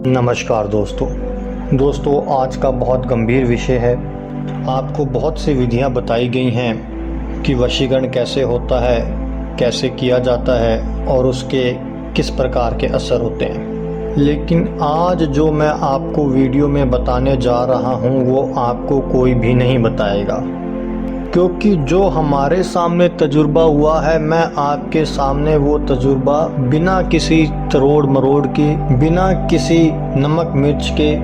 नमस्कार दोस्तों आज का बहुत गंभीर विषय है। आपको बहुत सी विधियां बताई गई हैं कि वशीकरण कैसे होता है, कैसे किया जाता है और उसके किस प्रकार के असर होते हैं। लेकिन आज जो मैं आपको वीडियो में बताने जा रहा हूं वो आपको कोई भी नहीं बताएगा, क्योंकि जो हमारे सामने तजुर्बा हुआ है मैं आपके सामने वो तजुर्बा बिना किसी तरोड़ मरोड़ के, बिना किसी नमक मिर्च के,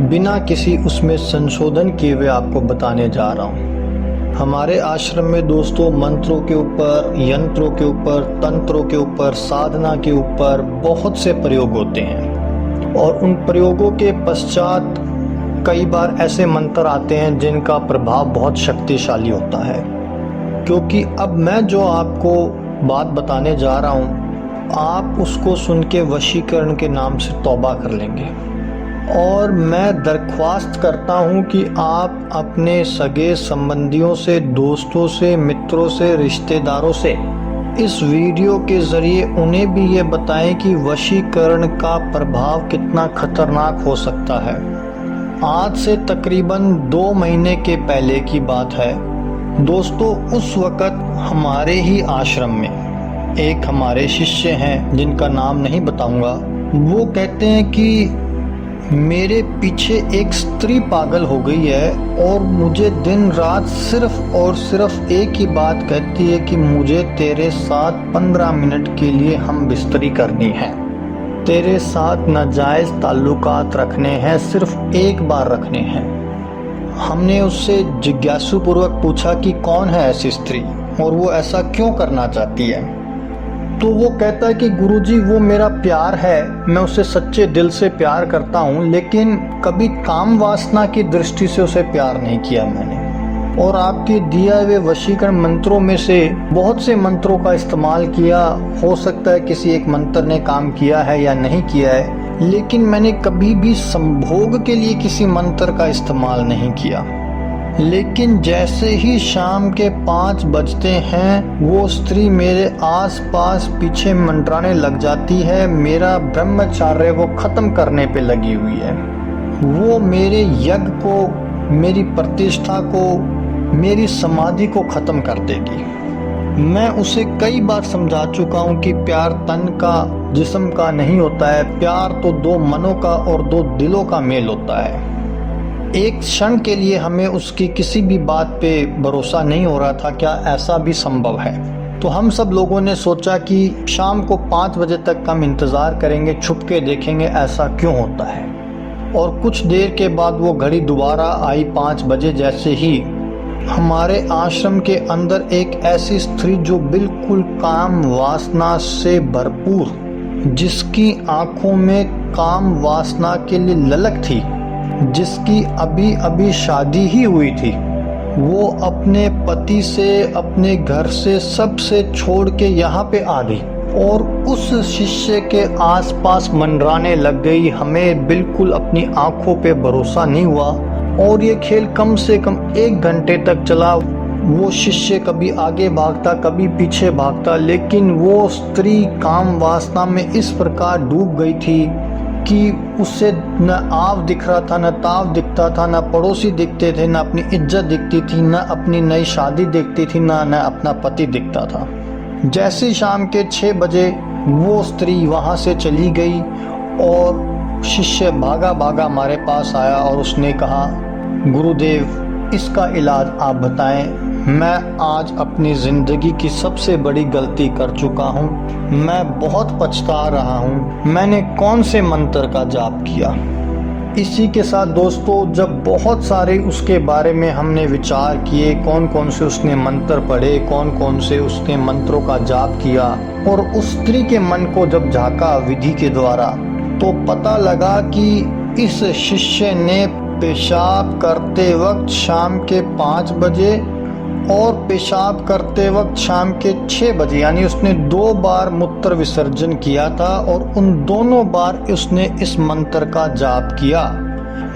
बिना किसी उसमें संशोधन किए हुए आपको बताने जा रहा हूँ। हमारे आश्रम में दोस्तों मंत्रों के ऊपर, यंत्रों के ऊपर, तंत्रों के ऊपर, साधना के ऊपर बहुत से प्रयोग होते हैं और उन प्रयोगों के पश्चात कई बार ऐसे मंत्र आते हैं जिनका प्रभाव बहुत शक्तिशाली होता है। क्योंकि अब मैं जो आपको बात बताने जा रहा हूँ आप उसको सुन के वशीकरण के नाम से तौबा कर लेंगे और मैं दरख्वास्त करता हूँ कि आप अपने सगे संबंधियों से, दोस्तों से, मित्रों से, रिश्तेदारों से इस वीडियो के ज़रिए उन्हें भी ये बताएं कि वशीकरण का प्रभाव कितना खतरनाक हो सकता है। आज से तकरीबन 2 महीने के पहले की बात है दोस्तों। उस वक़्त हमारे ही आश्रम में एक हमारे शिष्य हैं जिनका नाम नहीं बताऊंगा। वो कहते हैं कि मेरे पीछे एक स्त्री पागल हो गई है और मुझे दिन रात सिर्फ और सिर्फ एक ही बात कहती है कि मुझे तेरे साथ 15 मिनट के लिए हम बिस्तरी करनी है, तेरे साथ नाजायज़ ताल्लुकात रखने हैं, सिर्फ एक बार रखने हैं। हमने उससे जिज्ञासु पूर्वक पूछा कि कौन है ऐसी स्त्री और वो ऐसा क्यों करना चाहती है। तो वो कहता है कि गुरुजी वो मेरा प्यार है, मैं उसे सच्चे दिल से प्यार करता हूँ, लेकिन कभी काम वासना की दृष्टि से उसे प्यार नहीं किया मैंने। और आपके दिए हुए वशीकरण मंत्रों में से बहुत से मंत्रों का इस्तेमाल किया, हो सकता है किसी एक मंत्र ने काम किया है या नहीं किया है, लेकिन मैंने कभी भी संभोग के लिए किसी मंत्र का इस्तेमाल नहीं किया। लेकिन जैसे ही शाम के 5 बजते हैं वो स्त्री मेरे आसपास पीछे मंडराने लग जाती है। मेरा ब्रह्मचर्य वो ख़त्म करने पे लगी हुई है। वो मेरे यज्ञ को, मेरी प्रतिष्ठा को, मेरी समाधि को ख़त्म कर देगी। मैं उसे कई बार समझा चुका हूँ कि प्यार तन का, जिस्म का नहीं होता है। प्यार तो 2 मनों का और 2 दिलों का मेल होता है। एक क्षण के लिए हमें उसकी किसी भी बात पे भरोसा नहीं हो रहा था क्या ऐसा भी संभव है। तो हम सब लोगों ने सोचा कि शाम को 5 बजे तक हम इंतज़ार करेंगे, छुप के देखेंगे ऐसा क्यों होता है। और कुछ देर के बाद वो घड़ी दोबारा आई 5 बजे जैसे ही। हमारे आश्रम के अंदर एक ऐसी स्त्री जो बिल्कुल काम वासना से भरपूर, जिसकी आंखों में काम वासना के लिए ललक थी, जिसकी अभी अभी शादी ही हुई थी, वो अपने पति से, अपने घर से, सबसे छोड़ के यहाँ पे आ गई और उस शिष्य के आसपास मंडराने लग गई। हमें बिल्कुल अपनी आंखों पे भरोसा नहीं हुआ और ये खेल कम से कम 1 घंटे तक चला। वो शिष्य कभी आगे भागता, कभी पीछे भागता, लेकिन वो स्त्री काम वासना में इस प्रकार डूब गई थी कि उससे न आव दिख रहा था, न ताव दिखता था, न पड़ोसी दिखते थे, न अपनी इज्जत दिखती थी, न अपनी नई शादी दिखती थी, न अपना पति दिखता था। जैसे शाम के 6 बजे वो स्त्री वहाँ से चली गई और शिष्य भागा भागा हमारे पास आया और उसने कहा, गुरुदेव इसका इलाज आप बताएं। मैं आज अपनी ज़िंदगी की सबसे बड़ी गलती कर चुका हूँ, मैं बहुत पछता रहा हूँ, मैंने कौन से मंत्र का जाप किया। इसी के साथ दोस्तों जब बहुत सारे उसके बारे में हमने विचार किए, कौन कौन से उसने मंत्र पढ़े, कौन कौन से उसने मंत्रों का जाप किया और उस स्त्री के मन को जब झांका विधि के द्वारा, तो पता लगा कि इस शिष्य ने पेशाब करते वक्त शाम के 5 बजे और पेशाब करते वक्त शाम के 6 बजे, यानी उसने 2 बार मूत्र विसर्जन किया था और उन दोनों बार उसने इस मंत्र का जाप किया।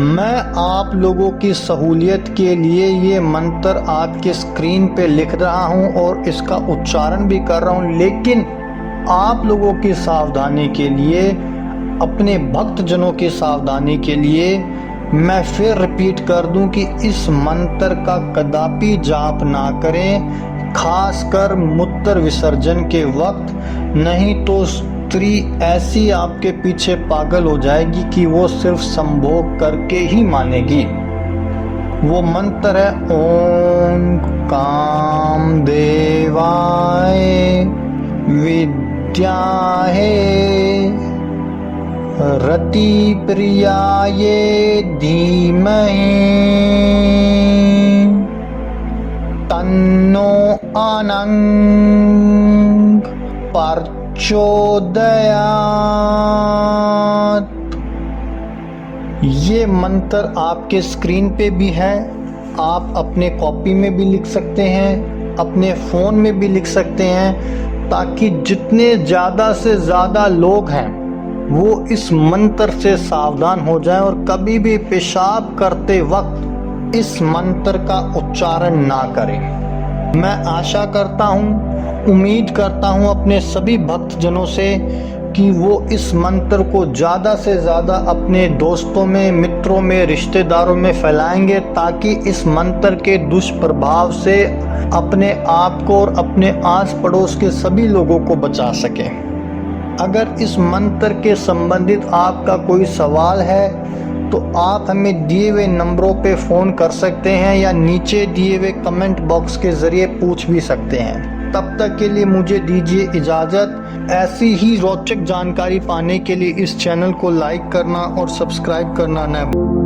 मैं आप लोगों की सहूलियत के लिए ये मंत्र आपके स्क्रीन पे लिख रहा हूँ और इसका उच्चारण भी कर रहा हूँ, लेकिन आप लोगों की सावधानी के लिए अपने भक्तजनों की सावधानी के लिए मैं फिर रिपीट कर दूं कि इस मंत्र का कदापि जाप ना करें, खासकर मूत्र विसर्जन के वक्त, नहीं तो स्त्री ऐसी आपके पीछे पागल हो जाएगी कि वो सिर्फ संभोग करके ही मानेगी। वो मंत्र है ओम कामदेवाय विद्याहे रति प्रियाय धीमहि तन्नो अनंग प्रचोदयात्। ये मंत्र आपके स्क्रीन पे भी है, आप अपने कॉपी में भी लिख सकते हैं, अपने फ़ोन में भी लिख सकते हैं, ताकि जितने ज़्यादा से ज़्यादा लोग हैं वो इस मंत्र से सावधान हो जाएं और कभी भी पेशाब करते वक्त इस मंत्र का उच्चारण ना करें। मैं आशा करता हूँ, उम्मीद करता हूँ अपने सभी भक्तजनों से कि वो इस मंत्र को ज़्यादा से ज़्यादा अपने दोस्तों में, मित्रों में, रिश्तेदारों में फैलाएंगे, ताकि इस मंत्र के दुष्प्रभाव से अपने आप को और अपने आस पड़ोस के सभी लोगों को बचा सकें। अगर इस मंत्र के संबंधित आपका कोई सवाल है तो आप हमें दिए हुए नंबरों पे फ़ोन कर सकते हैं या नीचे दिए हुए कमेंट बॉक्स के ज़रिए पूछ भी सकते हैं। तब तक के लिए मुझे दीजिए इजाज़त। ऐसी ही रोचक जानकारी पाने के लिए इस चैनल को लाइक करना और सब्सक्राइब करना न भूलें।